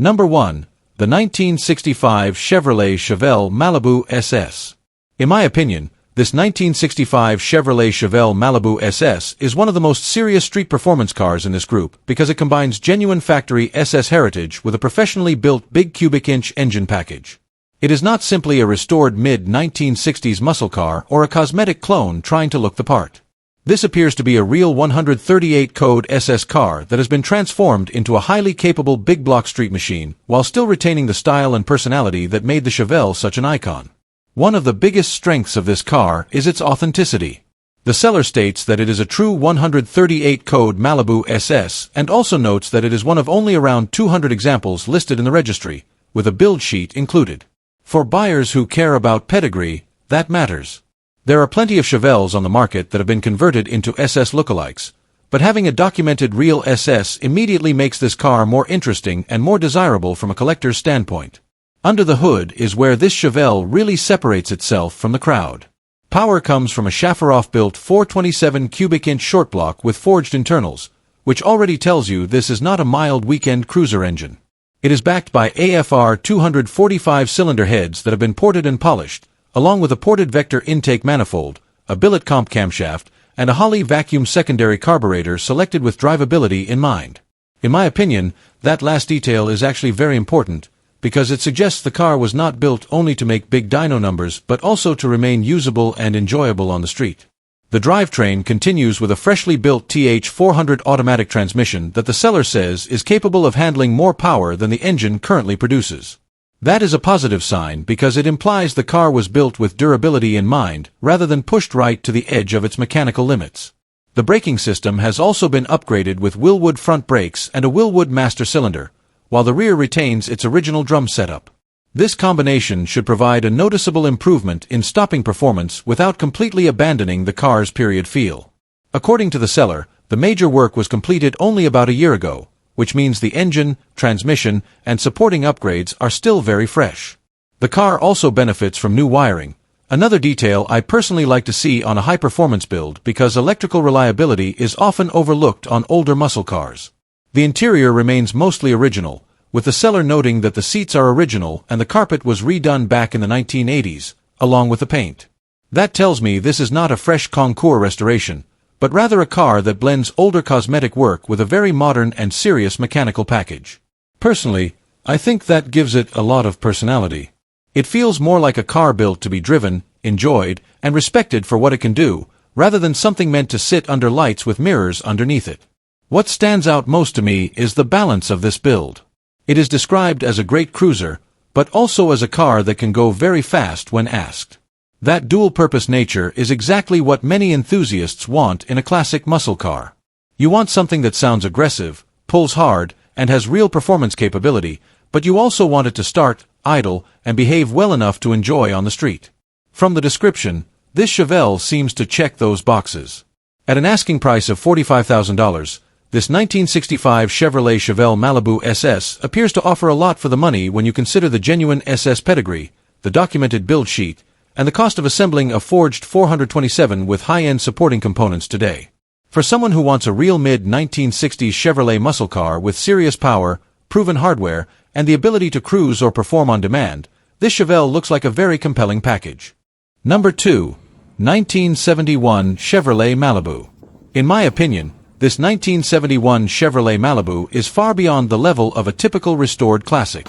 Number 1. The 1965 Chevrolet Chevelle Malibu SS. In my opinion, this 1965 Chevrolet Chevelle Malibu SS is one of the most serious street performance cars in this group because it combines genuine factory SS heritage with a professionally built big cubic inch engine package. It is not simply a restored mid-1960s muscle car or a cosmetic clone trying to look the part. This appears to be a real 138 code SS car that has been transformed into a highly capable big block street machine while still retaining the style and personality that made the Chevelle such an icon. One of the biggest strengths of this car is its authenticity. The seller states that it is a true 138 code Malibu SS and also notes that it is one of only around 200 examples listed in the registry, with a build sheet included. For buyers who care about pedigree, that matters. There are plenty of Chevelles on the market that have been converted into SS lookalikes, but having a documented real SS immediately makes this car more interesting and more desirable from a collector's standpoint. Under the hood is where this Chevelle really separates itself from the crowd. Power comes from a Shafarov-built 427 cubic inch short block with forged internals, which already tells you this is not a mild weekend cruiser engine. It is backed by AFR 245 cylinder heads that have been ported and polished, along with a ported vector intake manifold, a billet comp camshaft, and a Holley vacuum secondary carburetor selected with drivability in mind. In my opinion, that last detail is actually very important, because it suggests the car was not built only to make big dyno numbers but also to remain usable and enjoyable on the street. The drivetrain continues with a freshly built TH400 automatic transmission that the seller says is capable of handling more power than the engine currently produces. That is a positive sign because it implies the car was built with durability in mind rather than pushed right to the edge of its mechanical limits. The braking system has also been upgraded with Wilwood front brakes and a Wilwood master cylinder, while the rear retains its original drum setup. This combination should provide a noticeable improvement in stopping performance without completely abandoning the car's period feel. According to the seller, the major work was completed only about a year ago, which means the engine, transmission, and supporting upgrades are still very fresh. The car also benefits from new wiring, another detail I personally like to see on a high-performance build because electrical reliability is often overlooked on older muscle cars. The interior remains mostly original, with the seller noting that the seats are original and the carpet was redone back in the 1980s, along with the paint. That tells me this is not a fresh concours restoration, but rather a car that blends older cosmetic work with a very modern and serious mechanical package. Personally, I think that gives it a lot of personality. It feels more like a car built to be driven, enjoyed, and respected for what it can do, rather than something meant to sit under lights with mirrors underneath it. What stands out most to me is the balance of this build. It is described as a great cruiser, but also as a car that can go very fast when asked. That dual-purpose nature is exactly what many enthusiasts want in a classic muscle car. You want something that sounds aggressive, pulls hard, and has real performance capability, but you also want it to start, idle, and behave well enough to enjoy on the street. From the description, this Chevelle seems to check those boxes. At an asking price of $45,000, this 1965 Chevrolet Chevelle Malibu SS appears to offer a lot for the money when you consider the genuine SS pedigree, the documented build sheet, and the cost of assembling a forged 427 with high-end supporting components today. For someone who wants a real mid-1960s Chevrolet muscle car with serious power, proven hardware, and the ability to cruise or perform on demand, this Chevelle looks like a very compelling package. Number 2. 1971 Chevrolet Malibu. In my opinion, this 1971 Chevrolet Malibu is far beyond the level of a typical restored classic.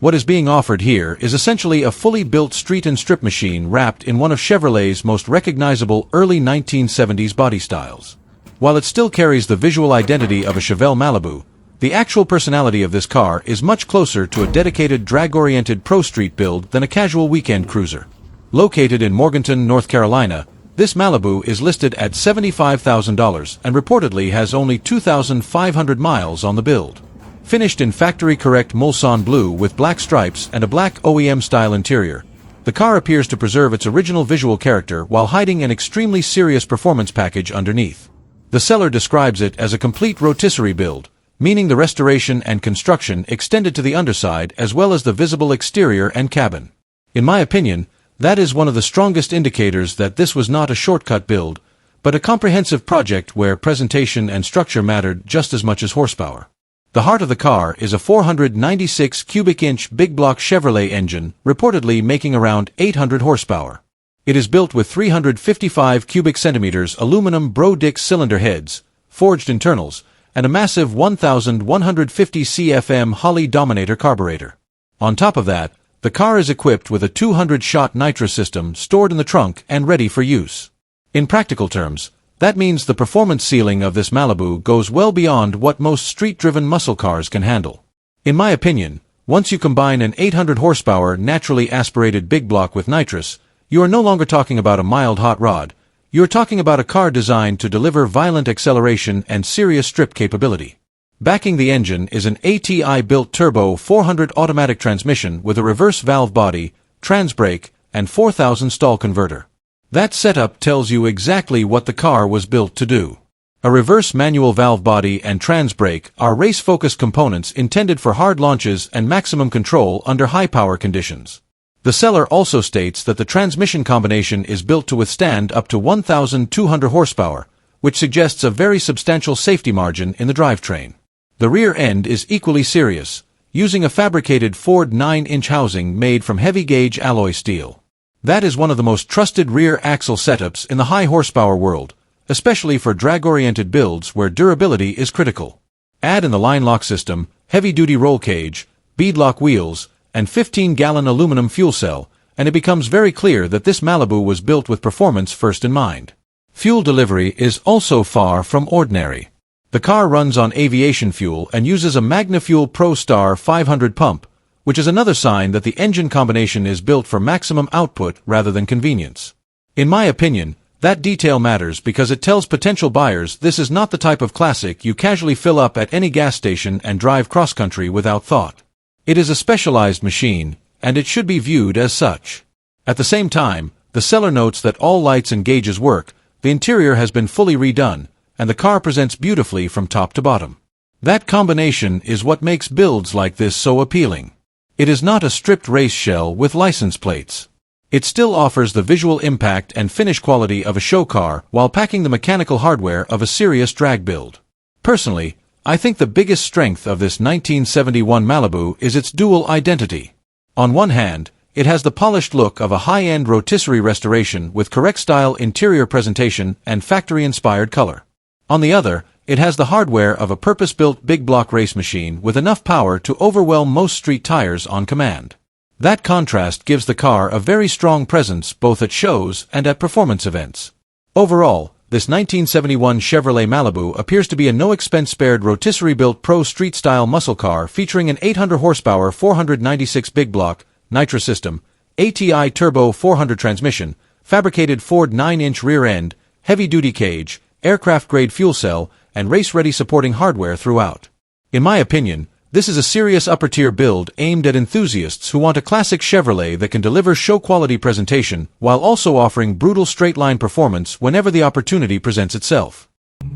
What is being offered here is essentially a fully built street and strip machine wrapped in one of Chevrolet's most recognizable early 1970s body styles. While it still carries the visual identity of a Chevelle Malibu, the actual personality of this car is much closer to a dedicated drag-oriented pro street build than a casual weekend cruiser. Located in Morganton, North Carolina, this Malibu is listed at $75,000 and reportedly has only 2,500 miles on the build. Finished in factory-correct Mulsanne blue with black stripes and a black OEM-style interior, the car appears to preserve its original visual character while hiding an extremely serious performance package underneath. The seller describes it as a complete rotisserie build, meaning the restoration and construction extended to the underside as well as the visible exterior and cabin. In my opinion, that is one of the strongest indicators that this was not a shortcut build, but a comprehensive project where presentation and structure mattered just as much as horsepower. The heart of the car is a 496 cubic inch big block Chevrolet engine, reportedly making around 800 horsepower. It is built with 355 cubic centimeters aluminum Bro-Dix cylinder heads, forged internals, and a massive 1,150 CFM Holley Dominator carburetor. On top of that, the car is equipped with a 200-shot nitrous system stored in the trunk and ready for use. In practical terms, that means the performance ceiling of this Malibu goes well beyond what most street-driven muscle cars can handle. In my opinion, once you combine an 800 horsepower naturally aspirated big block with nitrous, you are no longer talking about a mild hot rod. You are talking about a car designed to deliver violent acceleration and serious strip capability. Backing the engine is an ATI-built turbo 400 automatic transmission with a reverse valve body, trans brake, and 4,000 stall converter. That setup tells you exactly what the car was built to do. A reverse manual valve body and trans brake are race-focused components intended for hard launches and maximum control under high-power conditions. The seller also states that the transmission combination is built to withstand up to 1,200 horsepower, which suggests a very substantial safety margin in the drivetrain. The rear end is equally serious, using a fabricated Ford 9-inch housing made from heavy-gauge alloy steel. That is one of the most trusted rear axle setups in the high-horsepower world, especially for drag-oriented builds where durability is critical. Add in the line lock system, heavy-duty roll cage, beadlock wheels, and 15-gallon aluminum fuel cell, and it becomes very clear that this Malibu was built with performance first in mind. Fuel delivery is also far from ordinary. The car runs on aviation fuel and uses a MagnaFuel Pro Star 500 pump, which is another sign that the engine combination is built for maximum output rather than convenience. In my opinion, that detail matters because it tells potential buyers this is not the type of classic you casually fill up at any gas station and drive cross-country without thought. It is a specialized machine, and it should be viewed as such. At the same time, the seller notes that all lights and gauges work, the interior has been fully redone, and the car presents beautifully from top to bottom. That combination is what makes builds like this so appealing. It is not a stripped race shell with license plates. It still offers the visual impact and finish quality of a show car while packing the mechanical hardware of a serious drag build. Personally, I think the biggest strength of this 1971 Malibu is its dual identity. On one hand, it has the polished look of a high-end rotisserie restoration with correct style interior presentation and factory-inspired color. On the other, it has the hardware of a purpose-built big block race machine with enough power to overwhelm most street tires on command. That contrast gives the car a very strong presence both at shows and at performance events. Overall, this 1971 Chevrolet Malibu appears to be a no-expense-spared rotisserie-built pro street-style muscle car featuring an 800 horsepower 496 big block, nitrous system, ATI turbo 400 transmission, fabricated Ford 9-inch rear end, heavy-duty cage, aircraft-grade fuel cell, and race-ready supporting hardware throughout. In my opinion, this is a serious upper-tier build aimed at enthusiasts who want a classic Chevrolet that can deliver show-quality presentation while also offering brutal straight-line performance whenever the opportunity presents itself.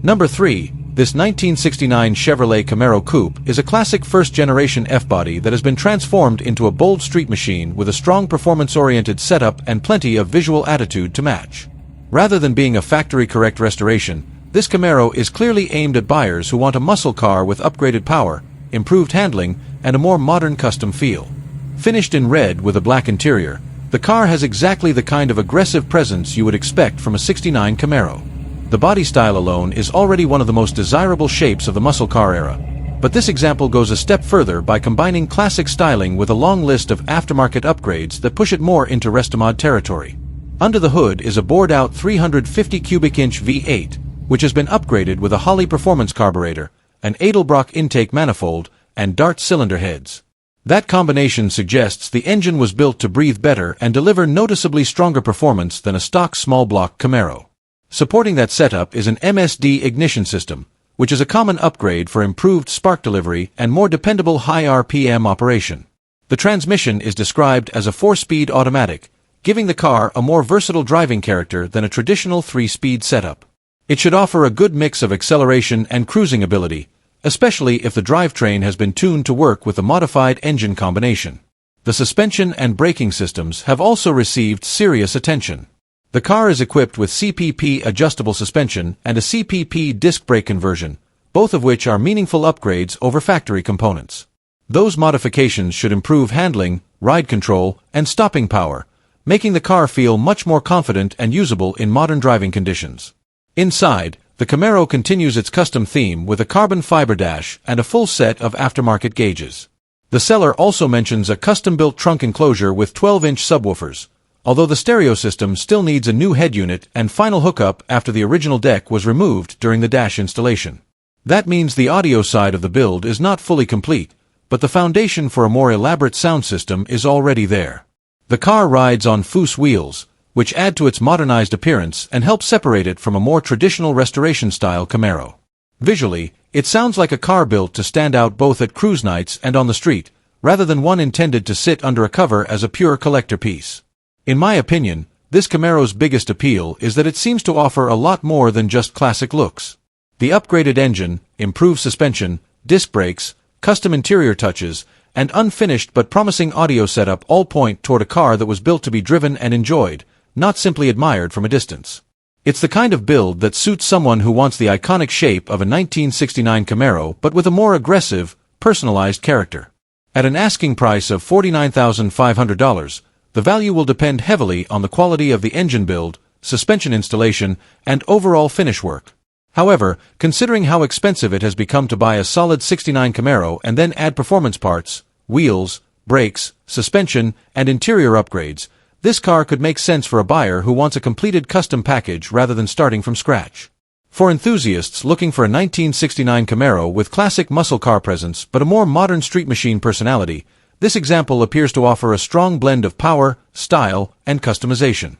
Number 3. This 1969 Chevrolet Camaro Coupe is a classic first-generation F-body that has been transformed into a bold street machine with a strong performance-oriented setup and plenty of visual attitude to match. Rather than being a factory-correct restoration, this Camaro is clearly aimed at buyers who want a muscle car with upgraded power, improved handling, and a more modern custom feel. Finished in red with a black interior, the car has exactly the kind of aggressive presence you would expect from a '69 Camaro. The body style alone is already one of the most desirable shapes of the muscle car era, but this example goes a step further by combining classic styling with a long list of aftermarket upgrades that push it more into restomod territory. Under the hood is a bored-out 350 cubic inch V8, which has been upgraded with a Holley performance carburetor, an Edelbrock intake manifold, and Dart cylinder heads. That combination suggests the engine was built to breathe better and deliver noticeably stronger performance than a stock small-block Camaro. Supporting that setup is an MSD ignition system, which is a common upgrade for improved spark delivery and more dependable high RPM operation. The transmission is described as a 4-speed automatic, giving the car a more versatile driving character than a traditional 3-speed setup. It should offer a good mix of acceleration and cruising ability, especially if the drivetrain has been tuned to work with the modified engine combination. The suspension and braking systems have also received serious attention. The car is equipped with CPP adjustable suspension and a CPP disc brake conversion, both of which are meaningful upgrades over factory components. Those modifications should improve handling, ride control, and stopping power, making the car feel much more confident and usable in modern driving conditions. Inside, the Camaro continues its custom theme with a carbon fiber dash and a full set of aftermarket gauges. The seller also mentions a custom-built trunk enclosure with 12-inch subwoofers, although the stereo system still needs a new head unit and final hookup after the original deck was removed during the dash installation. That means the audio side of the build is not fully complete, but the foundation for a more elaborate sound system is already there. The car rides on Foose wheels, which add to its modernized appearance and help separate it from a more traditional restoration-style Camaro. Visually, it sounds like a car built to stand out both at cruise nights and on the street, rather than one intended to sit under a cover as a pure collector piece. In my opinion, this Camaro's biggest appeal is that it seems to offer a lot more than just classic looks. The upgraded engine, improved suspension, disc brakes, custom interior touches, and unfinished but promising audio setup all point toward a car that was built to be driven and enjoyed, not simply admired from a distance. It's the kind of build that suits someone who wants the iconic shape of a 1969 Camaro but with a more aggressive, personalized character. At an asking price of $49,500, the value will depend heavily on the quality of the engine build, suspension installation, and overall finish work. However, considering how expensive it has become to buy a solid '69 Camaro and then add performance parts, wheels, brakes, suspension, and interior upgrades, this car could make sense for a buyer who wants a completed custom package rather than starting from scratch. For enthusiasts looking for a 1969 Camaro with classic muscle car presence but a more modern street machine personality, this example appears to offer a strong blend of power, style, and customization.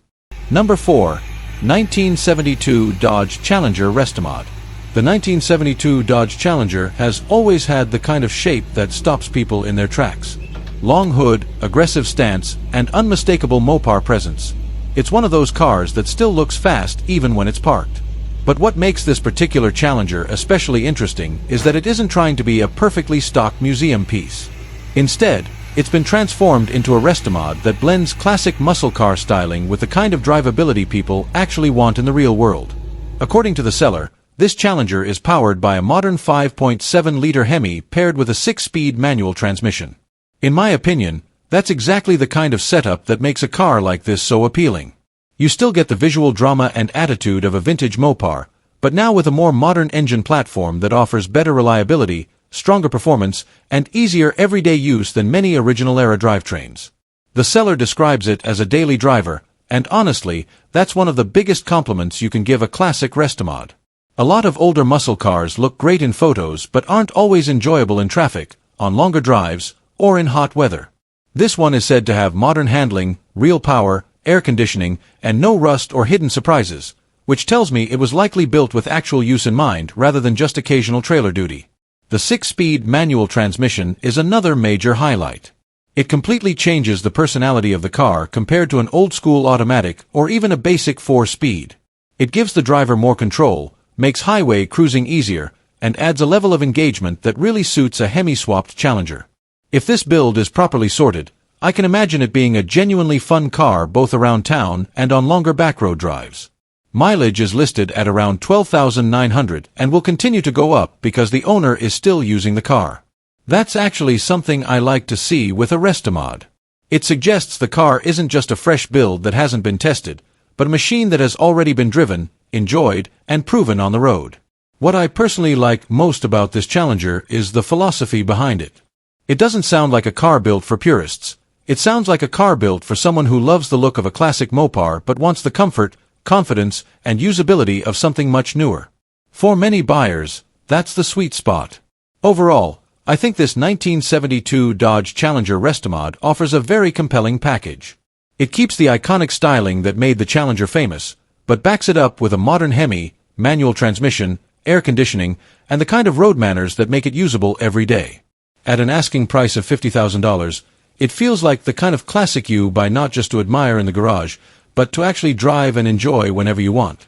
Number 4. 1972 Dodge Challenger Restomod. The 1972 Dodge Challenger has always had the kind of shape that stops people in their tracks. Long hood, aggressive stance, and unmistakable Mopar presence. It's one of those cars that still looks fast even when it's parked. But what makes this particular Challenger especially interesting is that it isn't trying to be a perfectly stock museum piece. Instead, it's been transformed into a restomod that blends classic muscle car styling with the kind of drivability people actually want in the real world. According to the seller, this Challenger is powered by a modern 5.7-liter Hemi paired with a 6-speed manual transmission. In my opinion, that's exactly the kind of setup that makes a car like this so appealing. You still get the visual drama and attitude of a vintage Mopar, but now with a more modern engine platform that offers better reliability, stronger performance, and easier everyday use than many original-era drivetrains. The seller describes it as a daily driver, and honestly, that's one of the biggest compliments you can give a classic restomod. A lot of older muscle cars look great in photos but aren't always enjoyable in traffic, on longer drives, or in hot weather. This one is said to have modern handling, real power, air conditioning, and no rust or hidden surprises, which tells me it was likely built with actual use in mind rather than just occasional trailer duty. The 6-speed manual transmission is another major highlight. It completely changes the personality of the car compared to an old-school automatic or even a basic 4-speed. It gives the driver more control, makes highway cruising easier, and adds a level of engagement that really suits a Hemi-swapped Challenger. If this build is properly sorted, I can imagine it being a genuinely fun car both around town and on longer backroad drives. Mileage is listed at around 12,900 and will continue to go up because the owner is still using the car. That's actually something I like to see with a restomod. It suggests the car isn't just a fresh build that hasn't been tested, but a machine that has already been driven, enjoyed, and proven on the road. What I personally like most about this Challenger is the philosophy behind it. It doesn't sound like a car built for purists. It sounds like a car built for someone who loves the look of a classic Mopar but wants the comfort, confidence, and usability of something much newer. For many buyers, that's the sweet spot. Overall, I think this 1972 Dodge Challenger Restomod offers a very compelling package. It keeps the iconic styling that made the Challenger famous, but backs it up with a modern Hemi, manual transmission, air conditioning, and the kind of road manners that make it usable every day. At an asking price of $50,000, it feels like the kind of classic you buy not just to admire in the garage, but to actually drive and enjoy whenever you want.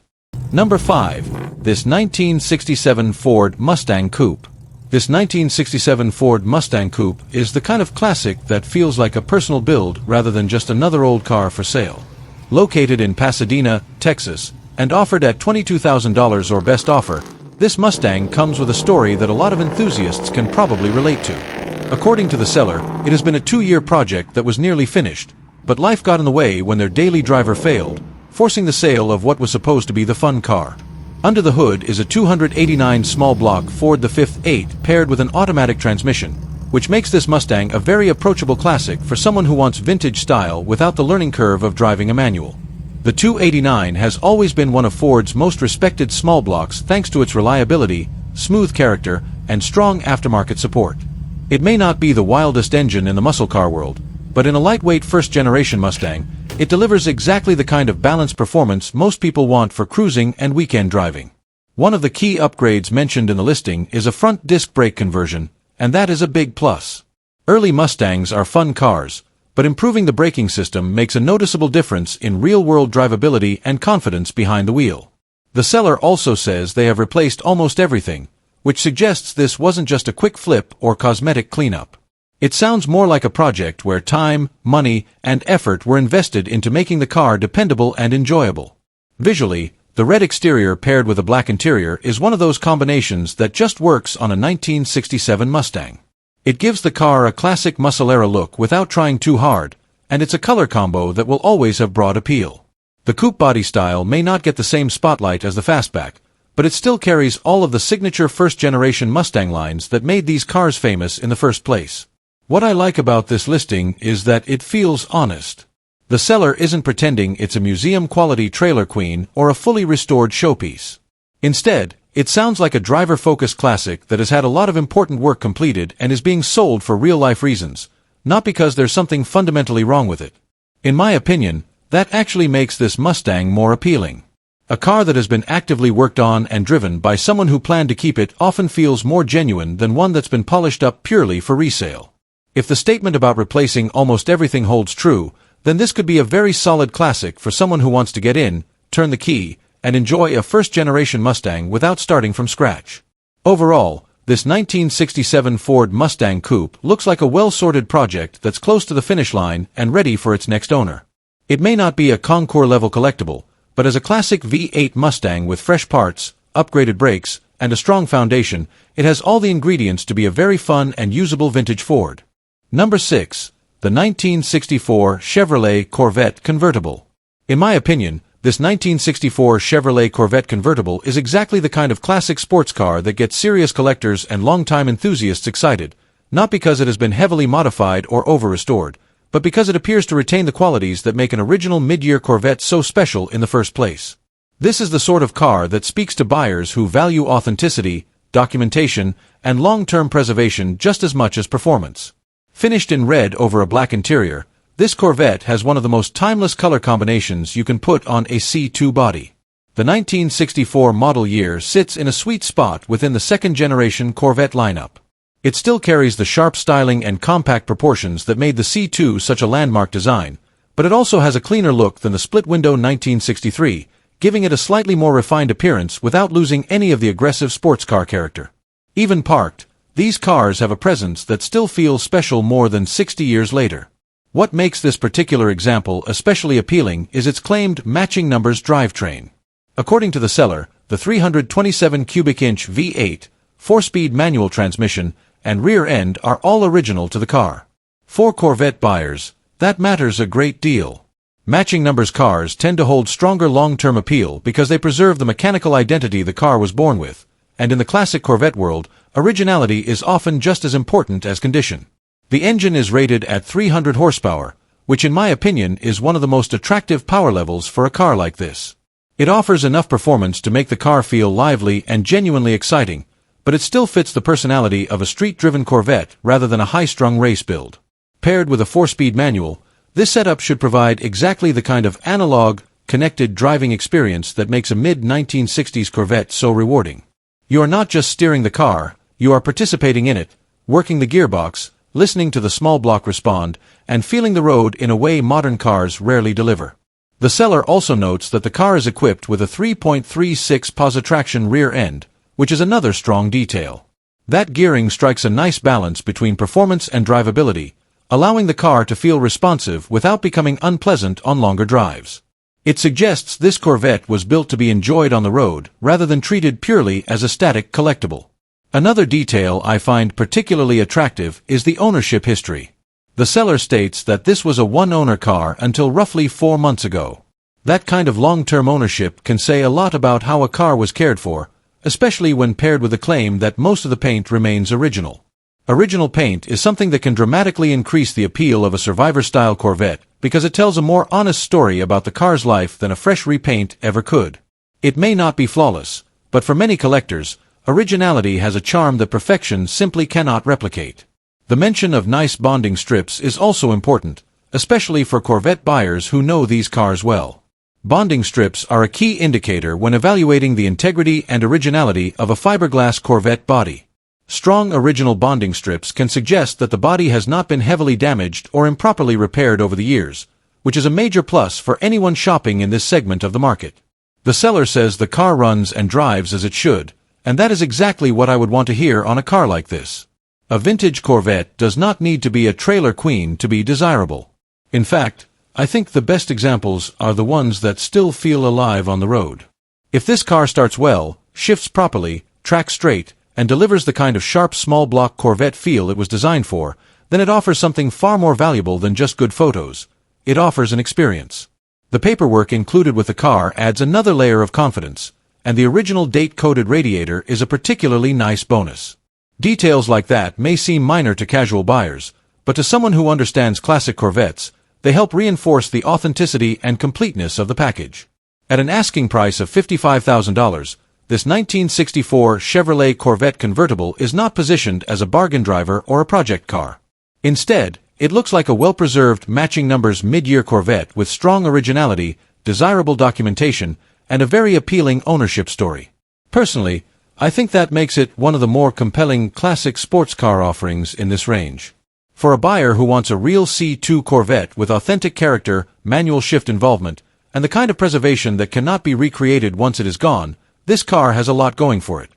Number 5. This 1967 Ford Mustang Coupe. This 1967 Ford Mustang Coupe is the kind of classic that feels like a personal build rather than just another old car for sale. Located in Pasadena, Texas, and offered at $22,000 or best offer, This Mustang comes with a story that a lot of enthusiasts can probably relate to. According to the seller, it has been a 2-year project that was nearly finished, but life got in the way when their daily driver failed, forcing the sale of what was supposed to be the fun car. Under the hood is a 289 small block Ford the 5th 8 paired with an automatic transmission, which makes this Mustang a very approachable classic for someone who wants vintage style without the learning curve of driving a manual. The 289 has always been one of Ford's most respected small blocks thanks to its reliability, smooth character, and strong aftermarket support. It may not be the wildest engine in the muscle car world, but in a lightweight first-generation Mustang, it delivers exactly the kind of balanced performance most people want for cruising and weekend driving. One of the key upgrades mentioned in the listing is a front disc brake conversion, and that is a big plus. Early Mustangs are fun cars, but improving the braking system makes a noticeable difference in real-world drivability and confidence behind the wheel. The seller also says they have replaced almost everything, which suggests this wasn't just a quick flip or cosmetic cleanup. It sounds more like a project where time, money, and effort were invested into making the car dependable and enjoyable. Visually, the red exterior paired with a black interior is one of those combinations that just works on a 1967 Mustang. It gives the car a classic muscle-era look without trying too hard, and it's a color combo that will always have broad appeal. The coupe body style may not get the same spotlight as the fastback, but it still carries all of the signature first-generation Mustang lines that made these cars famous in the first place. What I like about this listing is that it feels honest. The seller isn't pretending it's a museum-quality trailer queen or a fully restored showpiece. Instead, it sounds like a driver-focused classic that has had a lot of important work completed and is being sold for real-life reasons, not because there's something fundamentally wrong with it. In my opinion, that actually makes this Mustang more appealing. A car that has been actively worked on and driven by someone who planned to keep it often feels more genuine than one that's been polished up purely for resale. If the statement about replacing almost everything holds true, then this could be a very solid classic for someone who wants to get in, turn the key, and enjoy a first-generation Mustang without starting from scratch. Overall, this 1967 Ford Mustang Coupe looks like a well-sorted project that's close to the finish line and ready for its next owner. It may not be a Concours-level collectible, but as a classic V8 Mustang with fresh parts, upgraded brakes, and a strong foundation, it has all the ingredients to be a very fun and usable vintage Ford. Number 6. The 1964 Chevrolet Corvette Convertible. In my opinion, this 1964 Chevrolet Corvette Convertible is exactly the kind of classic sports car that gets serious collectors and longtime enthusiasts excited, not because it has been heavily modified or over-restored, but because it appears to retain the qualities that make an original mid-year Corvette so special in the first place. This is the sort of car that speaks to buyers who value authenticity, documentation, and long-term preservation just as much as performance. Finished in red over a black interior, this Corvette has one of the most timeless color combinations you can put on a C2 body. The 1964 model year sits in a sweet spot within the second-generation Corvette lineup. It still carries the sharp styling and compact proportions that made the C2 such a landmark design, but it also has a cleaner look than the split-window 1963, giving it a slightly more refined appearance without losing any of the aggressive sports car character. Even parked, these cars have a presence that still feels special more than 60 years later. What makes this particular example especially appealing is its claimed matching numbers drivetrain. According to the seller, the 327 cubic inch V8, 4-speed manual transmission, and rear end are all original to the car. For Corvette buyers, that matters a great deal. Matching numbers cars tend to hold stronger long-term appeal because they preserve the mechanical identity the car was born with, and in the classic Corvette world, originality is often just as important as condition. The engine is rated at 300 horsepower, which in my opinion is one of the most attractive power levels for a car like this. It offers enough performance to make the car feel lively and genuinely exciting, but it still fits the personality of a street-driven Corvette rather than a high-strung race build. Paired with a 4-speed manual, this setup should provide exactly the kind of analog, connected driving experience that makes a mid-1960s Corvette so rewarding. You are not just steering the car, you are participating in it, working the gearbox, listening to the small block respond, and feeling the road in a way modern cars rarely deliver. The seller also notes that the car is equipped with a 3.36 positraction rear end, which is another strong detail. That gearing strikes a nice balance between performance and drivability, allowing the car to feel responsive without becoming unpleasant on longer drives. It suggests this Corvette was built to be enjoyed on the road, rather than treated purely as a static collectible. Another detail I find particularly attractive is the ownership history. The seller states that this was a one-owner car until roughly 4 months ago. That kind of long-term ownership can say a lot about how a car was cared for, especially when paired with the claim that most of the paint remains original. Original paint is something that can dramatically increase the appeal of a survivor-style Corvette because it tells a more honest story about the car's life than a fresh repaint ever could. It may not be flawless, but for many collectors, originality has a charm that perfection simply cannot replicate. The mention of nice bonding strips is also important, especially for Corvette buyers who know these cars well. Bonding strips are a key indicator when evaluating the integrity and originality of a fiberglass Corvette body. Strong original bonding strips can suggest that the body has not been heavily damaged or improperly repaired over the years, which is a major plus for anyone shopping in this segment of the market. The seller says the car runs and drives as it should, and that is exactly what I would want to hear on a car like this. A vintage Corvette does not need to be a trailer queen to be desirable. In fact, I think the best examples are the ones that still feel alive on the road. If this car starts well, shifts properly, tracks straight, and delivers the kind of sharp small block Corvette feel it was designed for, then it offers something far more valuable than just good photos. It offers an experience. The paperwork included with the car adds another layer of confidence, and the original date-coded radiator is a particularly nice bonus. Details like that may seem minor to casual buyers, but to someone who understands classic Corvettes, they help reinforce the authenticity and completeness of the package. At an asking price of $55,000, this 1964 Chevrolet Corvette Convertible is not positioned as a bargain driver or a project car. Instead, it looks like a well-preserved matching numbers mid-year Corvette with strong originality, desirable documentation, and a very appealing ownership story. Personally, I think that makes it one of the more compelling classic sports car offerings in this range. For a buyer who wants a real C2 Corvette with authentic character, manual shift involvement, and the kind of preservation that cannot be recreated once it is gone, this car has a lot going for it.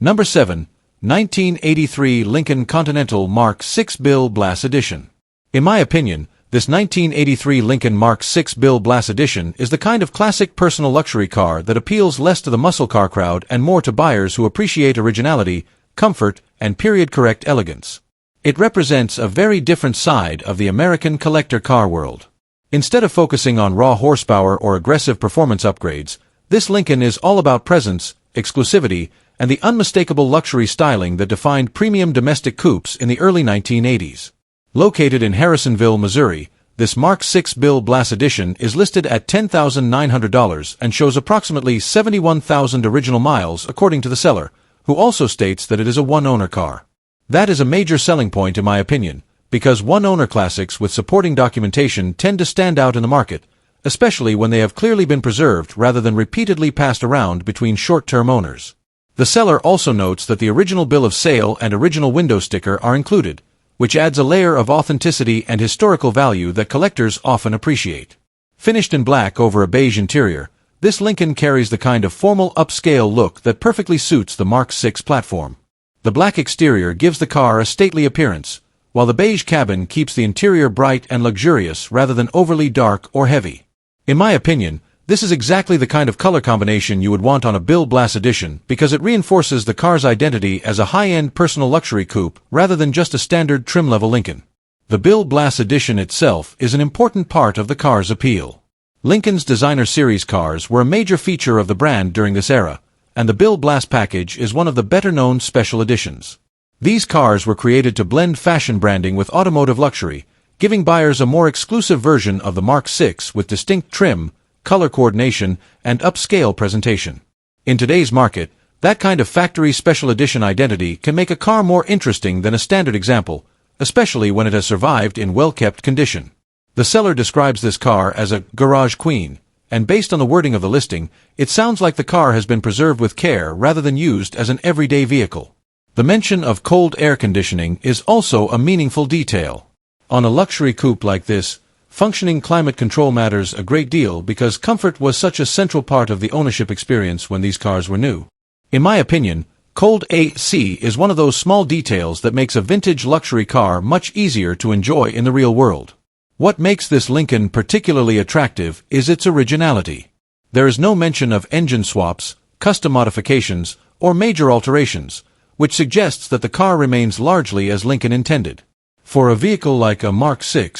Number 7. 1983 Lincoln Continental Mark VI Bill Blass Edition. In my opinion, this 1983 Lincoln Mark VI Bill Blass Edition is the kind of classic personal luxury car that appeals less to the muscle car crowd and more to buyers who appreciate originality, comfort, and period-correct elegance. It represents a very different side of the American collector car world. Instead of focusing on raw horsepower or aggressive performance upgrades, this Lincoln is all about presence, exclusivity, and the unmistakable luxury styling that defined premium domestic coupes in the early 1980s. Located in Harrisonville, Missouri, this Mark VI Bill Blass Edition is listed at $10,900 and shows approximately 71,000 original miles according to the seller, who also states that it is a one-owner car. That is a major selling point in my opinion, because one-owner classics with supporting documentation tend to stand out in the market, especially when they have clearly been preserved rather than repeatedly passed around between short-term owners. The seller also notes that the original bill of sale and original window sticker are included, which adds a layer of authenticity and historical value that collectors often appreciate. Finished in black over a beige interior, this Lincoln carries the kind of formal upscale look that perfectly suits the Mark VI platform. The black exterior gives the car a stately appearance, while the beige cabin keeps the interior bright and luxurious rather than overly dark or heavy. In my opinion, this is exactly the kind of color combination you would want on a Bill Blass Edition because it reinforces the car's identity as a high-end personal luxury coupe rather than just a standard trim-level Lincoln. The Bill Blass Edition itself is an important part of the car's appeal. Lincoln's designer series cars were a major feature of the brand during this era, and the Bill Blass package is one of the better-known special editions. These cars were created to blend fashion branding with automotive luxury, giving buyers a more exclusive version of the Mark VI with distinct trim, color coordination, and upscale presentation. In today's market, that kind of factory special edition identity can make a car more interesting than a standard example, especially when it has survived in well-kept condition. The seller describes this car as a garage queen, and based on the wording of the listing, it sounds like the car has been preserved with care rather than used as an everyday vehicle. The mention of cold air conditioning is also a meaningful detail. On a luxury coupe like this, functioning climate control matters a great deal because comfort was such a central part of the ownership experience when these cars were new. In my opinion, cold AC is one of those small details that makes a vintage luxury car much easier to enjoy in the real world. What makes this Lincoln particularly attractive is its originality. There is no mention of engine swaps, custom modifications, or major alterations, which suggests that the car remains largely as Lincoln intended. For a vehicle like a Mark VI,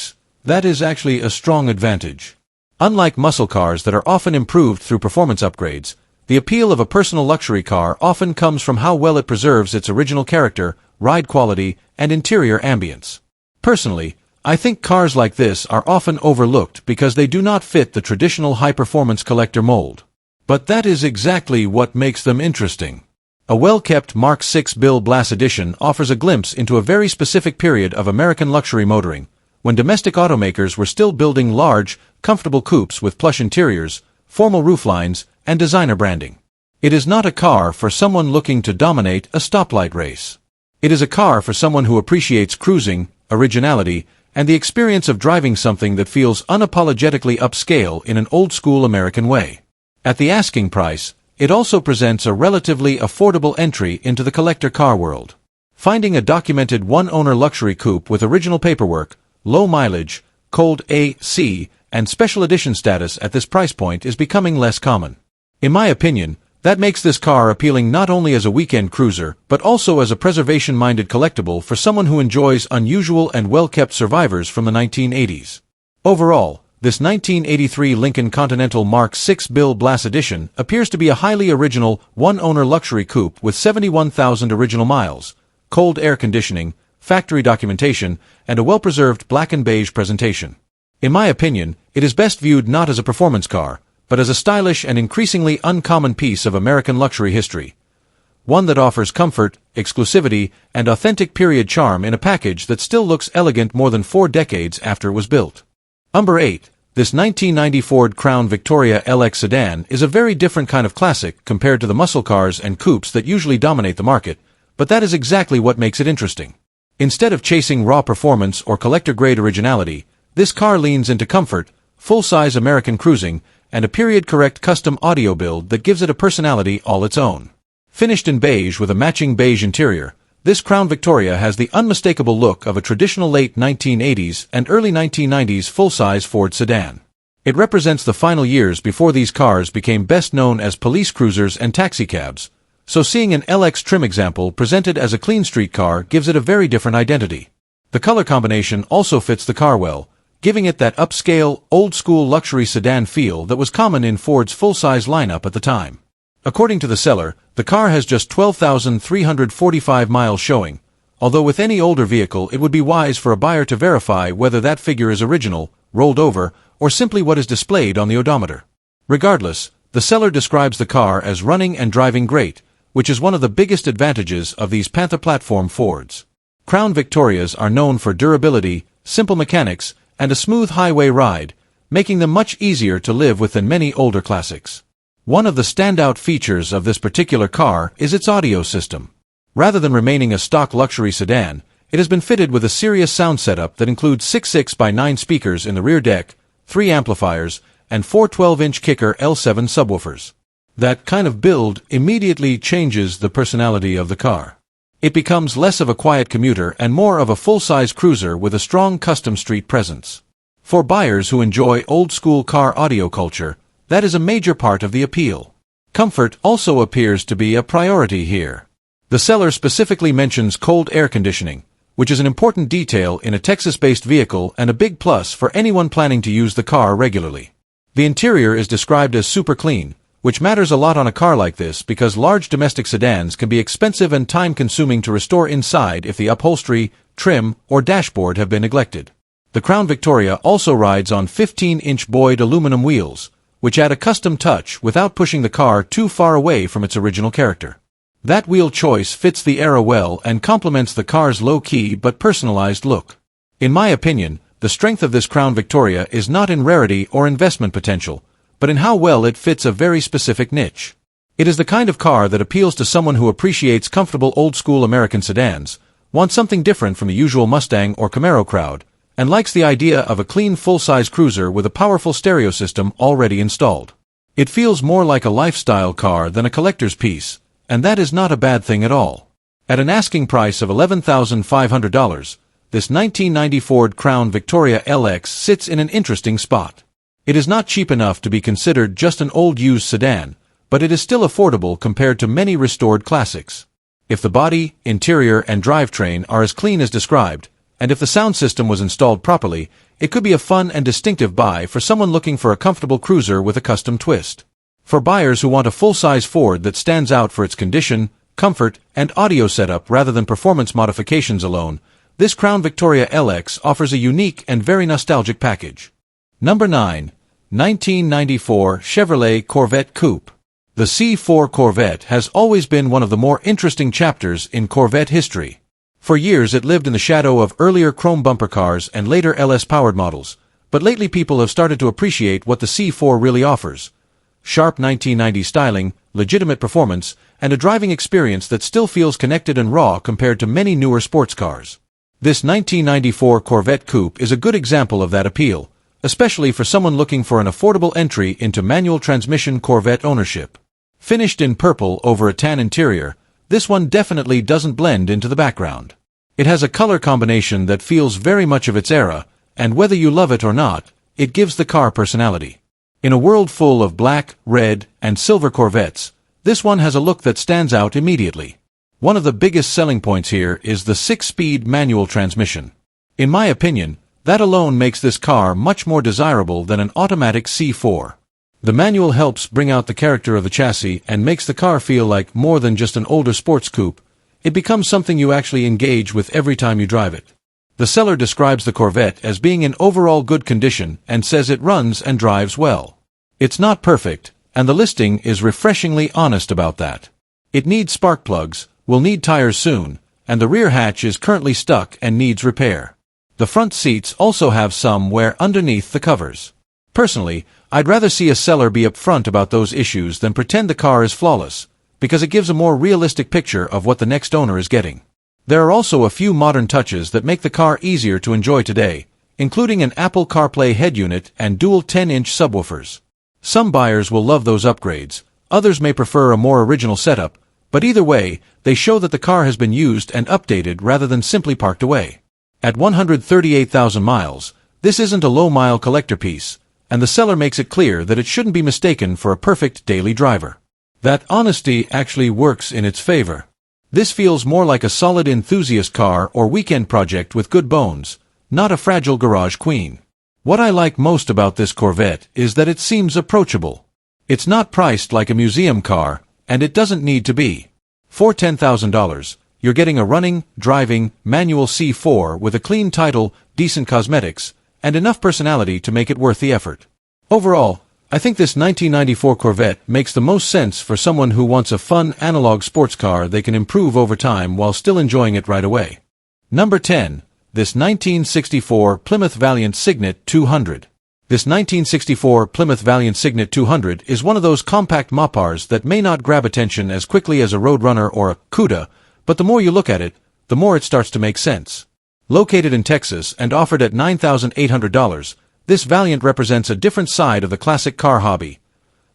that is actually a strong advantage. Unlike muscle cars that are often improved through performance upgrades, the appeal of a personal luxury car often comes from how well it preserves its original character, ride quality, and interior ambience. Personally, I think cars like this are often overlooked because they do not fit the traditional high-performance collector mold. But that is exactly what makes them interesting. A well-kept Mark VI Bill Blass edition offers a glimpse into a very specific period of American luxury motoring, when domestic automakers were still building large, comfortable coupes with plush interiors, formal rooflines, and designer branding. It is not a car for someone looking to dominate a stoplight race. It is a car for someone who appreciates cruising, originality, and the experience of driving something that feels unapologetically upscale in an old-school American way. At the asking price, it also presents a relatively affordable entry into the collector car world. Finding a documented one-owner luxury coupe with original paperwork, low mileage, cold AC, and special edition status at this price point is becoming less common. In my opinion, that makes this car appealing not only as a weekend cruiser, but also as a preservation-minded collectible for someone who enjoys unusual and well-kept survivors from the 1980s. Overall, this 1983 Lincoln Continental Mark VI Bill Blass Edition appears to be a highly original, one-owner luxury coupe with 71,000 original miles, cold air conditioning, factory documentation, and a well-preserved black and beige presentation. In my opinion, it is best viewed not as a performance car, but as a stylish and increasingly uncommon piece of American luxury history. One that offers comfort, exclusivity, and authentic period charm in a package that still looks elegant more than 4 decades after it was built. Number 8. This 1990 Ford Crown Victoria LX Sedan is a very different kind of classic compared to the muscle cars and coupes that usually dominate the market, but that is exactly what makes it interesting. Instead of chasing raw performance or collector-grade originality, this car leans into comfort, full-size American cruising, and a period-correct custom audio build that gives it a personality all its own. Finished in beige with a matching beige interior, this Crown Victoria has the unmistakable look of a traditional late 1980s and early 1990s full-size Ford sedan. It represents the final years before these cars became best known as police cruisers and taxicabs, so seeing an LX trim example presented as a clean street car gives it a very different identity. The color combination also fits the car well, giving it that upscale, old-school luxury sedan feel that was common in Ford's full-size lineup at the time. According to the seller, the car has just 12,345 miles showing, although with any older vehicle it would be wise for a buyer to verify whether that figure is original, rolled over, or simply what is displayed on the odometer. Regardless, the seller describes the car as running and driving great, which is one of the biggest advantages of these Panther platform Fords. Crown Victorias are known for durability, simple mechanics, and a smooth highway ride, making them much easier to live with than many older classics. One of the standout features of this particular car is its audio system. Rather than remaining a stock luxury sedan, it has been fitted with a serious sound setup that includes 6 6x9 speakers in the rear deck, 3 amplifiers, and 4 12-inch Kicker L7 subwoofers. That kind of build immediately changes the personality of the car. It becomes less of a quiet commuter and more of a full-size cruiser with a strong custom street presence. For buyers who enjoy old-school car audio culture, that is a major part of the appeal. Comfort also appears to be a priority here. The seller specifically mentions cold air conditioning, which is an important detail in a Texas-based vehicle and a big plus for anyone planning to use the car regularly. The interior is described as super clean, which matters a lot on a car like this because large domestic sedans can be expensive and time-consuming to restore inside if the upholstery, trim, or dashboard have been neglected. The Crown Victoria also rides on 15-inch Boyd aluminum wheels, which add a custom touch without pushing the car too far away from its original character. That wheel choice fits the era well and complements the car's low-key but personalized look. In my opinion, the strength of this Crown Victoria is not in rarity or investment potential, but in how well it fits a very specific niche. It is the kind of car that appeals to someone who appreciates comfortable old-school American sedans, wants something different from the usual Mustang or Camaro crowd, and likes the idea of a clean full-size cruiser with a powerful stereo system already installed. It feels more like a lifestyle car than a collector's piece, and that is not a bad thing at all. At an asking price of $11,500, this 1990 Ford Crown Victoria LX sits in an interesting spot. It is not cheap enough to be considered just an old used sedan, but it is still affordable compared to many restored classics. If the body, interior, and drivetrain are as clean as described, and if the sound system was installed properly, it could be a fun and distinctive buy for someone looking for a comfortable cruiser with a custom twist. For buyers who want a full-size Ford that stands out for its condition, comfort, and audio setup rather than performance modifications alone, this Crown Victoria LX offers a unique and very nostalgic package. Number 9. 1994 Chevrolet Corvette Coupe. The C4 Corvette has always been one of the more interesting chapters in Corvette history. For years it lived in the shadow of earlier chrome bumper cars and later LS-powered models, but lately people have started to appreciate what the C4 really offers. Sharp 1990s styling, legitimate performance, and a driving experience that still feels connected and raw compared to many newer sports cars. This 1994 Corvette Coupe is a good example of that appeal, especially for someone looking for an affordable entry into manual transmission Corvette ownership. Finished in purple over a tan interior, this one definitely doesn't blend into the background. It has a color combination that feels very much of its era, and whether you love it or not, it gives the car personality. In a world full of black, red, and silver Corvettes, this one has a look that stands out immediately. One of the biggest selling points here is the 6-speed manual transmission. In my opinion, that alone makes this car much more desirable than an automatic C4. The manual helps bring out the character of the chassis and makes the car feel like more than just an older sports coupe. It becomes something you actually engage with every time you drive it. The seller describes the Corvette as being in overall good condition and says it runs and drives well. It's not perfect, and the listing is refreshingly honest about that. It needs spark plugs, will need tires soon, and the rear hatch is currently stuck and needs repair. The front seats also have some wear underneath the covers. Personally, I'd rather see a seller be upfront about those issues than pretend the car is flawless, because it gives a more realistic picture of what the next owner is getting. There are also a few modern touches that make the car easier to enjoy today, including an Apple CarPlay head unit and dual 10-inch subwoofers. Some buyers will love those upgrades, others may prefer a more original setup, but either way, they show that the car has been used and updated rather than simply parked away. At 138,000 miles, this isn't a low-mile collector piece, and the seller makes it clear that it shouldn't be mistaken for a perfect daily driver. That honesty actually works in its favor. This feels more like a solid enthusiast car or weekend project with good bones, not a fragile garage queen. What I like most about this Corvette is that it seems approachable. It's not priced like a museum car, and it doesn't need to be. For $10,000, you're getting a running, driving, manual C4 with a clean title, decent cosmetics, and enough personality to make it worth the effort. Overall, I think this 1994 Corvette makes the most sense for someone who wants a fun analog sports car they can improve over time while still enjoying it right away. Number 10. This 1964 Plymouth Valiant Signet 200. This 1964 Plymouth Valiant Signet 200 is one of those compact mopars that may not grab attention as quickly as a Roadrunner or a Cuda, but the more you look at it, the more it starts to make sense. Located in Texas and offered at $9,800, this Valiant represents a different side of the classic car hobby.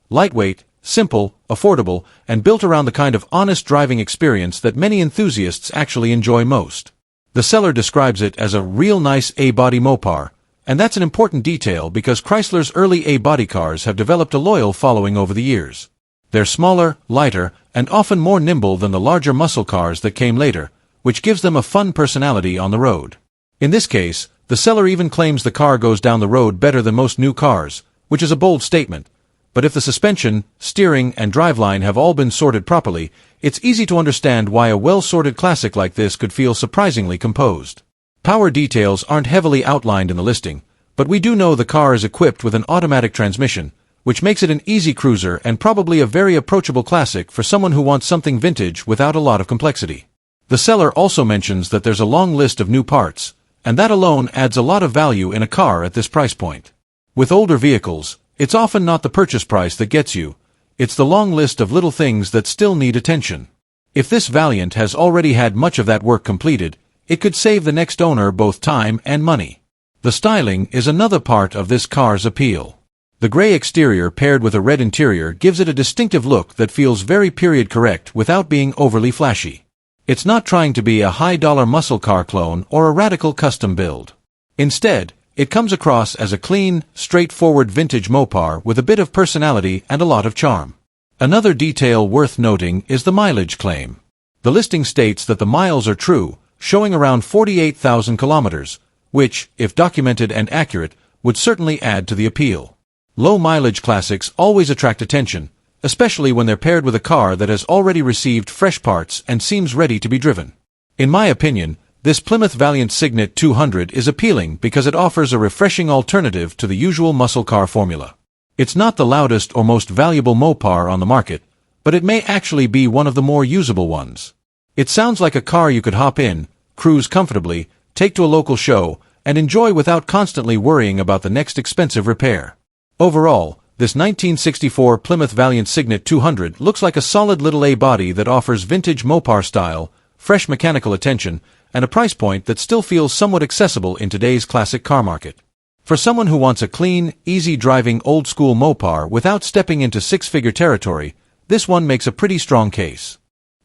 Lightweight, simple, affordable, and built around the kind of honest driving experience that many enthusiasts actually enjoy most. The seller describes it as a real nice A-body Mopar, and that's an important detail because Chrysler's early A-body cars have developed a loyal following over the years. They're smaller, lighter, and often more nimble than the larger muscle cars that came later, which gives them a fun personality on the road. In this case, the seller even claims the car goes down the road better than most new cars, which is a bold statement. But if the suspension, steering, and driveline have all been sorted properly, it's easy to understand why a well-sorted classic like this could feel surprisingly composed. Power details aren't heavily outlined in the listing, but we do know the car is equipped with an automatic transmission, which makes it an easy cruiser and probably a very approachable classic for someone who wants something vintage without a lot of complexity. The seller also mentions that there's a long list of new parts, and that alone adds a lot of value in a car at this price point. With older vehicles, it's often not the purchase price that gets you, it's the long list of little things that still need attention. If this Valiant has already had much of that work completed, it could save the next owner both time and money. The styling is another part of this car's appeal. The gray exterior paired with a red interior gives it a distinctive look that feels very period correct without being overly flashy. It's not trying to be a high-dollar muscle car clone or a radical custom build. Instead, it comes across as a clean, straightforward vintage Mopar with a bit of personality and a lot of charm. Another detail worth noting is the mileage claim. The listing states that the miles are true, showing around 48,000 kilometers, which, if documented and accurate, would certainly add to the appeal. Low-mileage classics always attract attention, especially when they're paired with a car that has already received fresh parts and seems ready to be driven. In my opinion, this Plymouth Valiant Signet 200 is appealing because it offers a refreshing alternative to the usual muscle car formula. It's not the loudest or most valuable Mopar on the market, but it may actually be one of the more usable ones. It sounds like a car you could hop in, cruise comfortably, take to a local show, and enjoy without constantly worrying about the next expensive repair. Overall, this 1964 Plymouth Valiant Signet 200 looks like a solid little A body that offers vintage Mopar style, fresh mechanical attention, and a price point that still feels somewhat accessible in today's classic car market. For someone who wants a clean, easy-driving old-school Mopar without stepping into six-figure territory, this one makes a pretty strong case.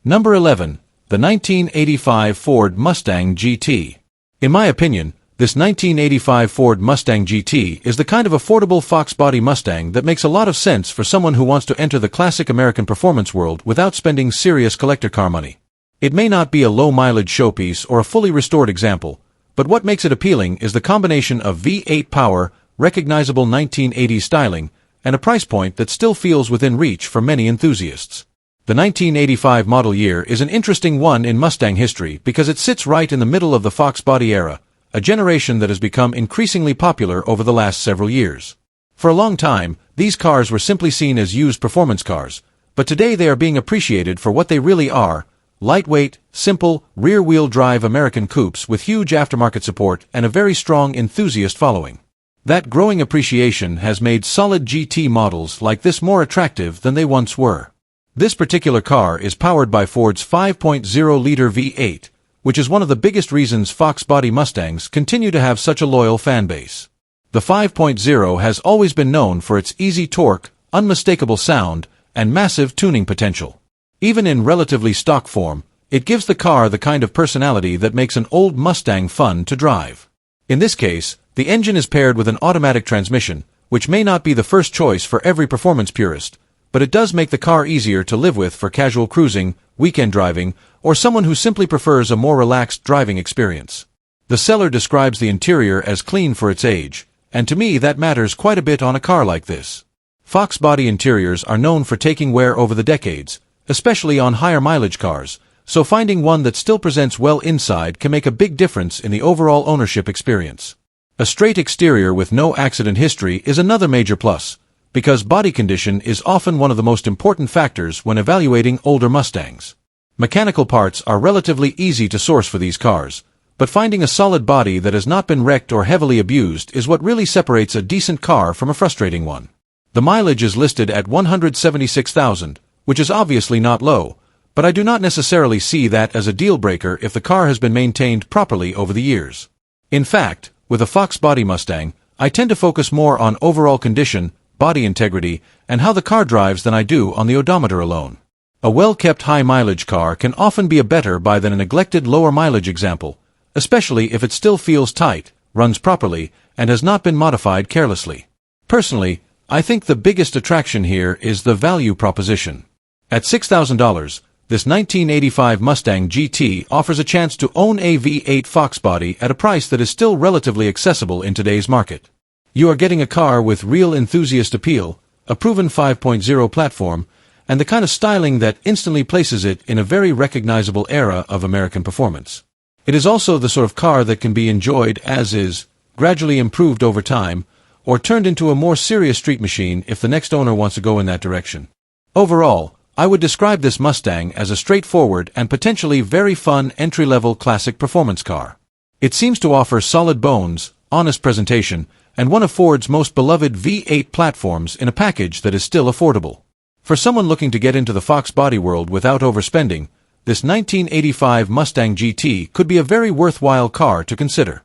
Number 11. The 1985 Ford Mustang GT. In my opinion, this 1985 Ford Mustang GT is the kind of affordable fox body Mustang that makes a lot of sense for someone who wants to enter the classic American performance world without spending serious collector car money. It may not be a low-mileage showpiece or a fully restored example, but what makes it appealing is the combination of V8 power, recognizable 1980s styling, and a price point that still feels within reach for many enthusiasts. The 1985 model year is an interesting one in Mustang history because it sits right in the middle of the fox body era, a generation that has become increasingly popular over the last several years. For a long time, these cars were simply seen as used performance cars, but today they are being appreciated for what they really are: lightweight, simple, rear-wheel drive American coupes with huge aftermarket support and a very strong enthusiast following. That growing appreciation has made solid GT models like this more attractive than they once were. This particular car is powered by Ford's 5.0-liter V8, which is one of the biggest reasons fox body Mustangs continue to have such a loyal fan base. The 5.0 has always been known for its easy torque, unmistakable sound, and massive tuning potential. Even in relatively stock form, it gives the car the kind of personality that makes an old Mustang fun to drive. In this case, the engine is paired with an automatic transmission, which may not be the first choice for every performance purist, but it does make the car easier to live with for casual cruising, weekend driving, or someone who simply prefers a more relaxed driving experience. The seller describes the interior as clean for its age, and to me that matters quite a bit on a car like this. Fox body interiors are known for taking wear over the decades, especially on higher mileage cars, so finding one that still presents well inside can make a big difference in the overall ownership experience. A straight exterior with no accident history is another major plus, because body condition is often one of the most important factors when evaluating older Mustangs. Mechanical parts are relatively easy to source for these cars, but finding a solid body that has not been wrecked or heavily abused is what really separates a decent car from a frustrating one. The mileage is listed at 176,000, which is obviously not low, but I do not necessarily see that as a deal-breaker if the car has been maintained properly over the years. In fact, with a fox body Mustang, I tend to focus more on overall condition, body integrity, and how the car drives than I do on the odometer alone. A well-kept high-mileage car can often be a better buy than a neglected lower-mileage example, especially if it still feels tight, runs properly, and has not been modified carelessly. Personally, I think the biggest attraction here is the value proposition. At $6,000, this 1985 Mustang GT offers a chance to own a V8 fox body at a price that is still relatively accessible in today's market. You are getting a car with real enthusiast appeal, a proven 5.0 platform, and the kind of styling that instantly places it in a very recognizable era of American performance. It is also the sort of car that can be enjoyed as is, gradually improved over time, or turned into a more serious street machine if the next owner wants to go in that direction. Overall, I would describe this Mustang as a straightforward and potentially very fun entry-level classic performance car. It seems to offer solid bones, honest presentation, and one of Ford's most beloved V8 platforms in a package that is still affordable. For someone looking to get into the fox body world without overspending, this 1985 Mustang GT could be a very worthwhile car to consider.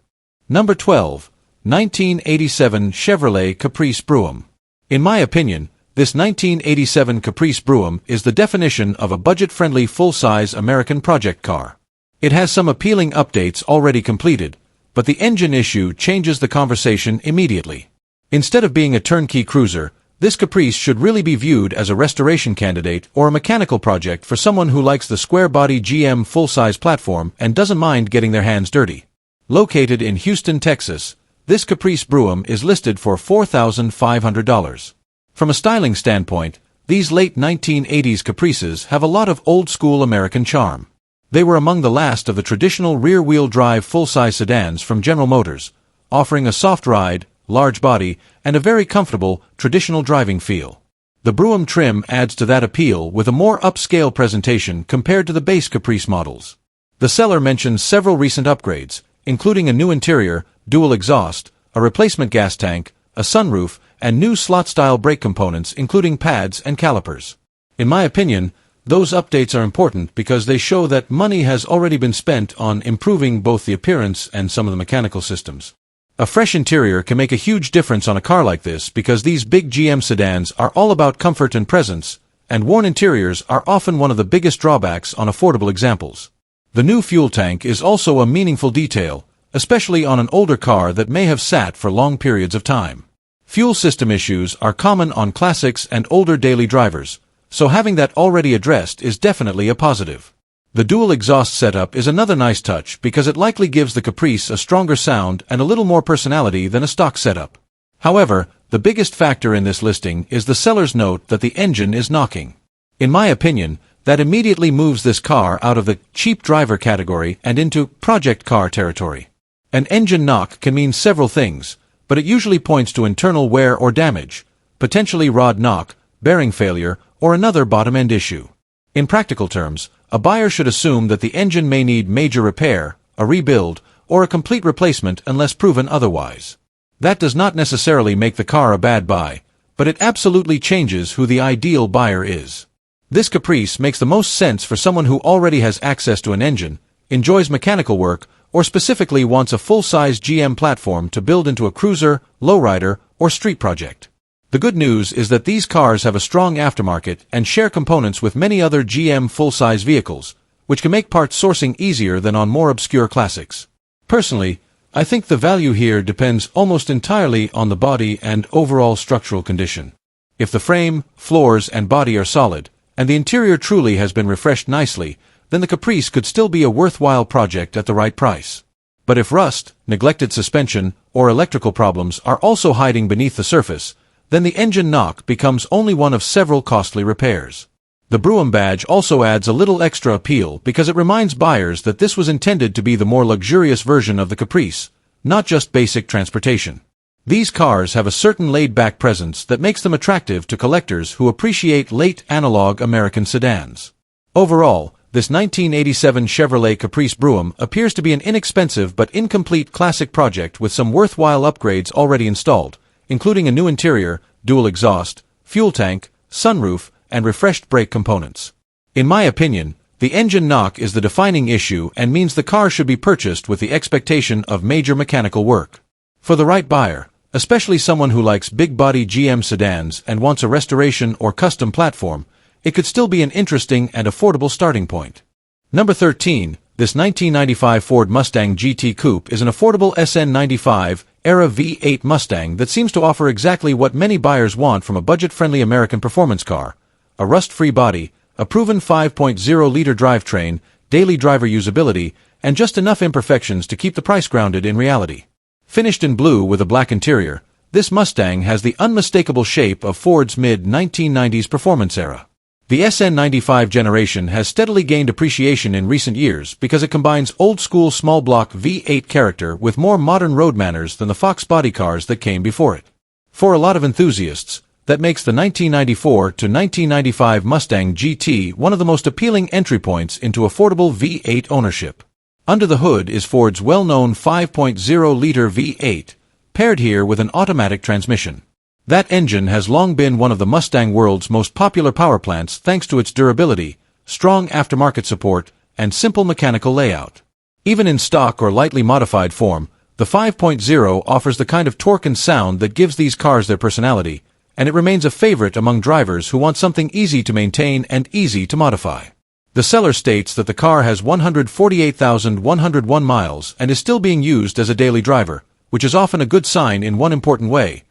Number 12. 1987 Chevrolet Caprice Brougham. In my opinion, This 1987 Caprice brougham is the definition of a budget-friendly full-size American project car. It has some appealing updates already completed, but the engine issue changes the conversation immediately. Instead of being a turnkey cruiser, this Caprice should really be viewed as a restoration candidate or a mechanical project for someone who likes the square-body GM full-size platform and doesn't mind getting their hands dirty. Located in Houston, Texas, this Caprice brougham is listed for $4,500. From a styling standpoint, these late 1980s Caprices have a lot of old-school American charm. They were among the last of the traditional rear-wheel drive full-size sedans from General Motors, offering a soft ride, large body, and a very comfortable, traditional driving feel. The brougham trim adds to that appeal with a more upscale presentation compared to the base Caprice models. The seller mentions several recent upgrades, including a new interior, dual exhaust, a replacement gas tank, a sunroof, and new slot-style brake components including pads and calipers. In my opinion, those updates are important because they show that money has already been spent on improving both the appearance and some of the mechanical systems. A fresh interior can make a huge difference on a car like this because these big GM sedans are all about comfort and presence, and worn interiors are often one of the biggest drawbacks on affordable examples. The new fuel tank is also a meaningful detail, especially on an older car that may have sat for long periods of time. Fuel system issues are common on classics and older daily drivers, so having that already addressed is definitely a positive. The dual exhaust setup is another nice touch because it likely gives the Caprice a stronger sound and a little more personality than a stock setup. However, the biggest factor in this listing is the seller's note that the engine is knocking. In my opinion, that immediately moves this car out of the cheap driver category and into project car territory. An engine knock can mean several things, but it usually points to internal wear or damage, potentially rod knock, bearing failure, or another bottom-end issue. In practical terms, a buyer should assume that the engine may need major repair, a rebuild, or a complete replacement unless proven otherwise. That does not necessarily make the car a bad buy, but it absolutely changes who the ideal buyer is. This Caprice makes the most sense for someone who already has access to an engine, enjoys mechanical work, or specifically wants a full-size GM platform to build into a cruiser, lowrider, or street project. The good news is that these cars have a strong aftermarket and share components with many other GM full-size vehicles, which can make parts sourcing easier than on more obscure classics. Personally, I think the value here depends almost entirely on the body and overall structural condition. If the frame, floors, and body are solid, and the interior truly has been refreshed nicely, then the Caprice could still be a worthwhile project at the right price. But if rust, neglected suspension, or electrical problems are also hiding beneath the surface, then the engine knock becomes only one of several costly repairs. The brougham badge also adds a little extra appeal because it reminds buyers that this was intended to be the more luxurious version of the Caprice, not just basic transportation. These cars have a certain laid-back presence that makes them attractive to collectors who appreciate late analog American sedans. Overall, this 1987 Chevrolet Caprice brougham appears to be an inexpensive but incomplete classic project with some worthwhile upgrades already installed, including a new interior, dual exhaust, fuel tank, sunroof, and refreshed brake components. In my opinion, the engine knock is the defining issue and means the car should be purchased with the expectation of major mechanical work. For the right buyer, especially someone who likes big-body GM sedans and wants a restoration or custom platform, it could still be an interesting and affordable starting point. Number 13. This 1995 Ford Mustang GT Coupe is an affordable SN95-era V8 Mustang that seems to offer exactly what many buyers want from a budget-friendly American performance car: a rust-free body, a proven 5.0-liter drivetrain, daily driver usability, and just enough imperfections to keep the price grounded in reality. Finished in blue with a black interior, this Mustang has the unmistakable shape of Ford's mid-1990s performance era. The SN95 generation has steadily gained appreciation in recent years because it combines old-school small-block V8 character with more modern road manners than the Fox body cars that came before it. For a lot of enthusiasts, that makes the 1994 to 1995 Mustang GT one of the most appealing entry points into affordable V8 ownership. Under the hood is Ford's well-known 5.0-liter V8, paired here with an automatic transmission. That engine has long been one of the Mustang world's most popular power plants thanks to its durability, strong aftermarket support, and simple mechanical layout. Even in stock or lightly modified form, the 5.0 offers the kind of torque and sound that gives these cars their personality, and it remains a favorite among drivers who want something easy to maintain and easy to modify. The seller states that the car has 148,101 miles and is still being used as a daily driver, which is often a good sign in one important way.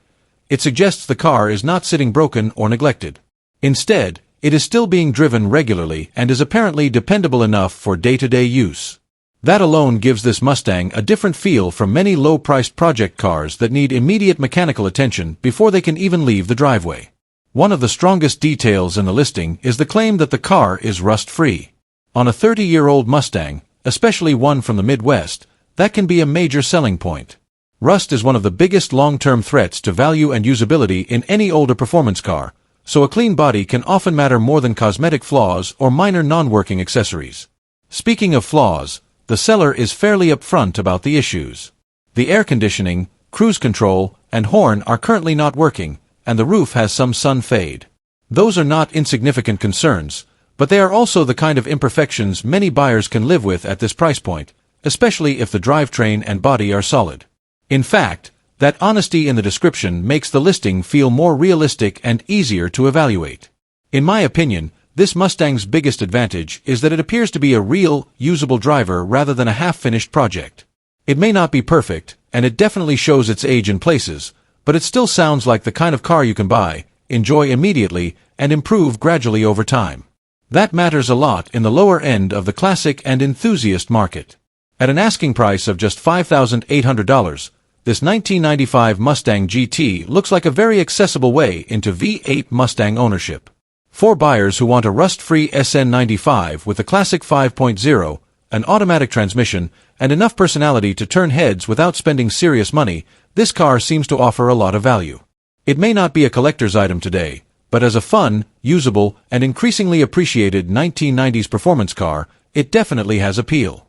It suggests the car is not sitting broken or neglected. Instead, it is still being driven regularly and is apparently dependable enough for day-to-day use. That alone gives this Mustang a different feel from many low-priced project cars that need immediate mechanical attention before they can even leave the driveway. One of the strongest details in the listing is the claim that the car is rust-free. On a 30-year-old Mustang, especially one from the Midwest, that can be a major selling point. Rust is one of the biggest long-term threats to value and usability in any older performance car, so a clean body can often matter more than cosmetic flaws or minor non-working accessories. Speaking of flaws, the seller is fairly upfront about the issues. The air conditioning, cruise control, and horn are currently not working, and the roof has some sun fade. Those are not insignificant concerns, but they are also the kind of imperfections many buyers can live with at this price point, especially if the drivetrain and body are solid. In fact, that honesty in the description makes the listing feel more realistic and easier to evaluate. In my opinion, this Mustang's biggest advantage is that it appears to be a real, usable driver rather than a half-finished project. It may not be perfect, and it definitely shows its age in places, but it still sounds like the kind of car you can buy, enjoy immediately, and improve gradually over time. That matters a lot in the lower end of the classic and enthusiast market. At an asking price of just $5,800, this 1995 Mustang GT looks like a very accessible way into V8 Mustang ownership. For buyers who want a rust-free SN95 with a classic 5.0, an automatic transmission, and enough personality to turn heads without spending serious money, this car seems to offer a lot of value. It may not be a collector's item today, but as a fun, usable, and increasingly appreciated 1990s performance car, it definitely has appeal.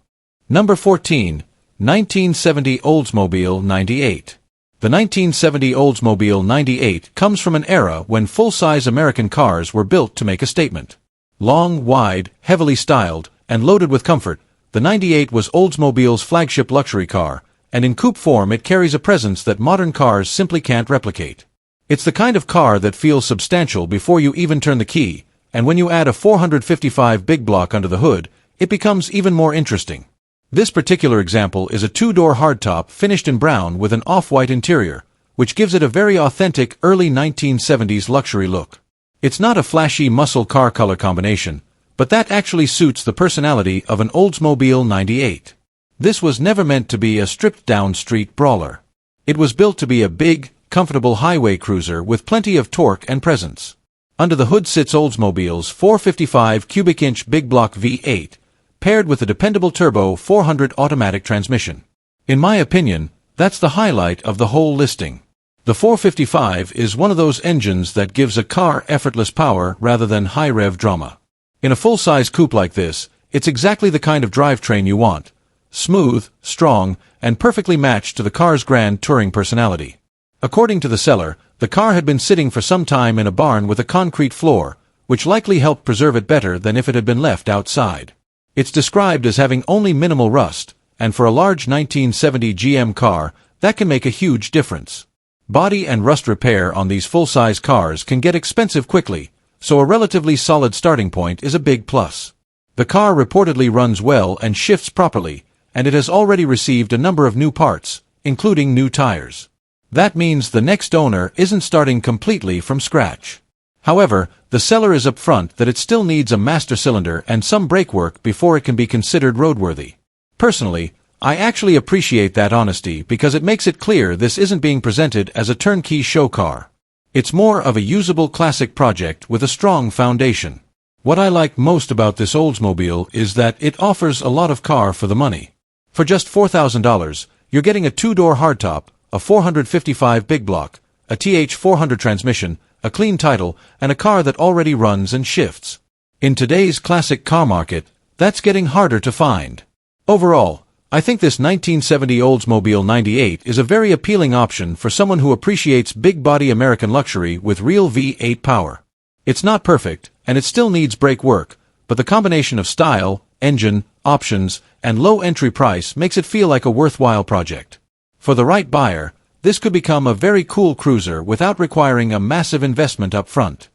Number 14. 1970 Oldsmobile 98. The 1970 Oldsmobile 98 comes from an era when full-size American cars were built to make a statement. Long, wide, heavily styled, and loaded with comfort, the 98 was Oldsmobile's flagship luxury car, and in coupe form it carries a presence that modern cars simply can't replicate. It's the kind of car that feels substantial before you even turn the key, and when you add a 455 big block under the hood, it becomes even more interesting. This particular example is a two-door hardtop finished in brown with an off-white interior, which gives it a very authentic early 1970s luxury look. It's not a flashy muscle car color combination, but that actually suits the personality of an Oldsmobile 98. This was never meant to be a stripped-down street brawler. It was built to be a big, comfortable highway cruiser with plenty of torque and presence. Under the hood sits Oldsmobile's 455 cubic inch big block V8, paired with a dependable turbo 400 automatic transmission. In my opinion, that's the highlight of the whole listing. The 455 is one of those engines that gives a car effortless power rather than high-rev drama. In a full-size coupe like this, it's exactly the kind of drivetrain you want. Smooth, strong, and perfectly matched to the car's grand touring personality. According to the seller, the car had been sitting for some time in a barn with a concrete floor, which likely helped preserve it better than if it had been left outside. It's described as having only minimal rust, and for a large 1970 GM car, that can make a huge difference. Body and rust repair on these full-size cars can get expensive quickly, so a relatively solid starting point is a big plus. The car reportedly runs well and shifts properly, and it has already received a number of new parts, including new tires. That means the next owner isn't starting completely from scratch. However, the seller is upfront that it still needs a master cylinder and some brake work before it can be considered roadworthy. Personally, I actually appreciate that honesty because it makes it clear this isn't being presented as a turnkey show car. It's more of a usable classic project with a strong foundation. What I like most about this Oldsmobile is that it offers a lot of car for the money. For just $4,000, you're getting a two-door hardtop, a 455 big block, a TH400 transmission, a clean title, and a car that already runs and shifts. In today's classic car market, that's getting harder to find. Overall, I think this 1970 Oldsmobile 98 is a very appealing option for someone who appreciates big-body American luxury with real V8 power. It's not perfect, and it still needs brake work, but the combination of style, engine, options, and low entry price makes it feel like a worthwhile project. For the right buyer, this could become a very cool cruiser without requiring a massive investment up front.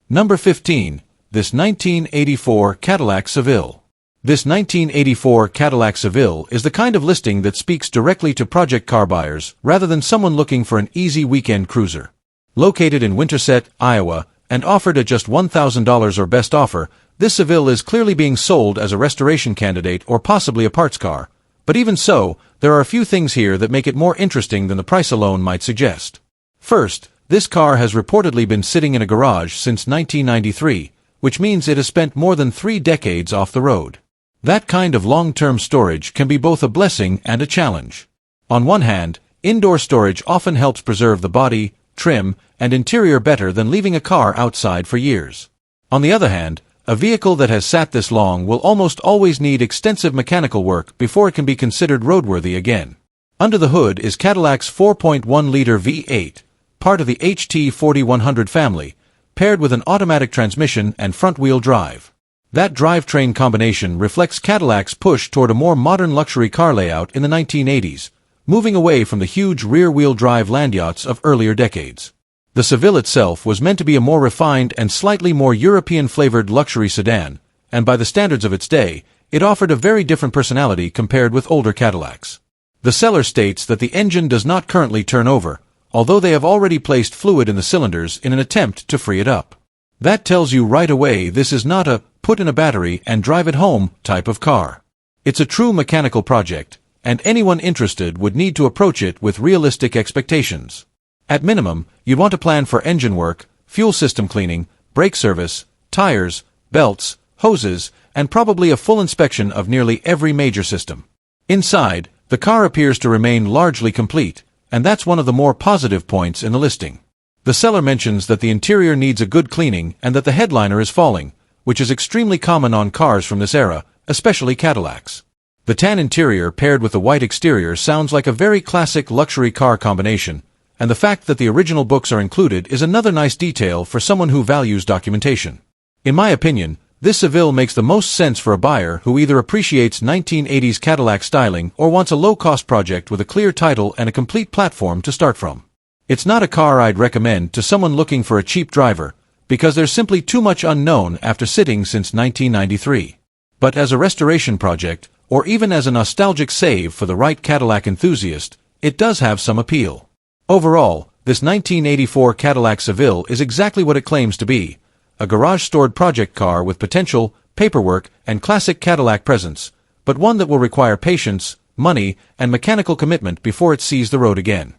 Number 15. This 1984 Cadillac Seville. This 1984 Cadillac Seville is the kind of listing that speaks directly to project car buyers rather than someone looking for an easy weekend cruiser. Located in Winterset, Iowa, and offered at just $1,000 or best offer, this Seville is clearly being sold as a restoration candidate or possibly a parts car. But even so, there are a few things here that make it more interesting than the price alone might suggest. First, this car has reportedly been sitting in a garage since 1993, which means it has spent more than 3 decades off the road. That kind of long-term storage can be both a blessing and a challenge. On one hand, indoor storage often helps preserve the body, trim, and interior better than leaving a car outside for years. On the other hand, a vehicle that has sat this long will almost always need extensive mechanical work before it can be considered roadworthy again. Under the hood is Cadillac's 4.1-liter V8, part of the HT 4100 family, paired with an automatic transmission and front-wheel drive. That drivetrain combination reflects Cadillac's push toward a more modern luxury car layout in the 1980s, moving away from the huge rear-wheel drive land yachts of earlier decades. The Seville itself was meant to be a more refined and slightly more European-flavored luxury sedan, and by the standards of its day, it offered a very different personality compared with older Cadillacs. The seller states that the engine does not currently turn over, although they have already placed fluid in the cylinders in an attempt to free it up. That tells you right away this is not a put in a battery and drive it home type of car. It's a true mechanical project, and anyone interested would need to approach it with realistic expectations. At minimum, you'd want to plan for engine work, fuel system cleaning, brake service, tires, belts, hoses, and probably a full inspection of nearly every major system. Inside, the car appears to remain largely complete, and that's one of the more positive points in the listing. The seller mentions that the interior needs a good cleaning and that the headliner is falling, which is extremely common on cars from this era, especially Cadillacs. The tan interior paired with the white exterior sounds like a very classic luxury car combination, and the fact that the original books are included is another nice detail for someone who values documentation. In my opinion, this Seville makes the most sense for a buyer who either appreciates 1980s Cadillac styling or wants a low-cost project with a clear title and a complete platform to start from. It's not a car I'd recommend to someone looking for a cheap driver, because there's simply too much unknown after sitting since 1993. But as a restoration project, or even as a nostalgic save for the right Cadillac enthusiast, it does have some appeal. Overall, this 1984 Cadillac Seville is exactly what it claims to be, a garage-stored project car with potential, paperwork, and classic Cadillac presence, but one that will require patience, money, and mechanical commitment before it sees the road again.